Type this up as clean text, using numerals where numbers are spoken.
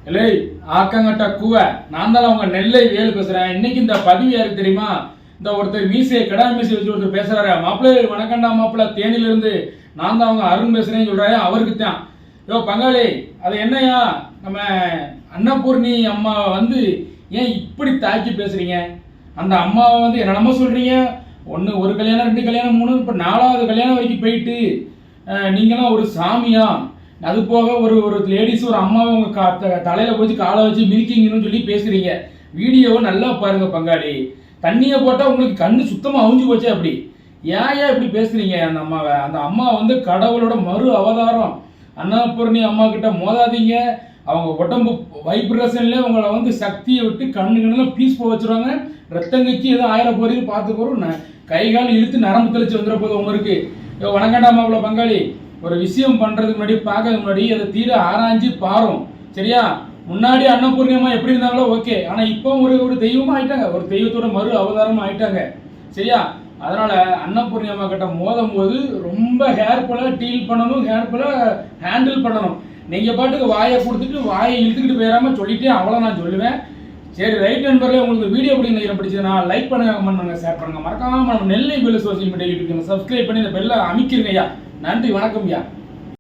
இல்லை ஆக்கங்கட்ட கூவ நான் தான் உங்க நெல்லை வேலு பேசுறேன். இன்னைக்கு இந்த பதிவு யாருக்கு தெரியுமா? இந்த ஒருத்தர் மீசையை கடா மீசை வச்சு ஒருத்தர் பேசுறாரு. மாப்பிள்ளை வணக்கண்டா மாப்பிள்ளை, தேனியில இருந்து நான் தான் அவங்க அருண் பேசுறேன்னு சொல்றாரு. அவருக்கு தான் யோ பங்காளி, அது என்னையா நம்ம அன்னபூர்ணி அம்மாவை வந்து ஏன் இப்படி தாக்கி பேசுறீங்க? அந்த அம்மாவை வந்து என்னென்னமோ சொல்றீங்க. ஒரு கல்யாணம், 2 கல்யாணம், 3, இப்போ 4வது கல்யாணம் வரைக்கும் போயிட்டு நீங்களாம் ஒரு சாமியா? அது போக ஒரு லேடிஸ் ஒரு அம்மாவை உங்க தலையில போச்சு காலை வச்சு மிதிக்கிங்கன்னு சொல்லி பேசுறீங்க. வீடியோவை நல்லா பாருங்க பங்காளி. தண்ணியை போட்டால் உங்களுக்கு கண்ணு சுத்தமாக அவிஞ்சு போச்சு. அப்படி ஏன் இப்படி பேசுறீங்க? அந்த அம்மாவை, அந்த அம்மா வந்து கடவுளோட மறு அவதாரம். அன்னபூர்ணி அம்மா கிட்ட மோதாதீங்க. அவங்க உடம்பு வைப்ரேஷன்லேயே உங்களை வந்து சக்தியை விட்டு கண்ணுலாம் பீஸ் போக வச்சுருவாங்க. ரத்தம் கட்சி எதுவும் ஆயிர போறீங்க பார்த்து போகிறோம். கை கால் இழுத்து நரம்பு தெளிச்சு வந்துட போகுது உங்களுக்கு. வணக்கண்டாமா அவ்வளோ பங்காளி. ஒரு விஷயம் பண்ணுறதுக்கு முன்னாடி பார்க்கறதுக்கு முன்னாடி அதை தீர ஆராய்ஞ்சு பாரும். சரியா? முன்னாடி அன்னபூர்ணி அம்மா எப்படி இருந்தாங்களோ ஓகே, ஆனால் இப்போ ஒரு தெய்வமாக ஆயிட்டாங்க. ஒரு தெய்வத்தோட மறு அவதாரமாக ஆயிட்டாங்க. சரியா? அதனால அன்னபூர்ணி அம்மா கிட்ட மோதும் போது ரொம்ப ஹேர்ஃபுல்லாக டீல் பண்ணணும், ஹேர்ஃபுல்லாக ஹேண்டில் பண்ணணும். நீங்கள் பாட்டுக்கு வாயை கொடுத்துட்டு வாயை இழுத்துக்கிட்டு போயிடாமல் சொல்லிட்டே அவ்வளோ நான் சொல்லுவேன். சரி, ரைட் நண்பர்களே, உங்களுக்கு வீடியோ பிடிச்சதுன்னா லைக் பண்ணுங்க, கமெண்ட் பண்ணுங்க, ஷேர் பண்ணுங்க. மறக்காம நம்ம Nellai Velu social media YouTube subscribe பண்ணி இந்த பெல்லை அமைக்கிறீங்க ஐயா. நன்றி, வணக்கம் ஐயா.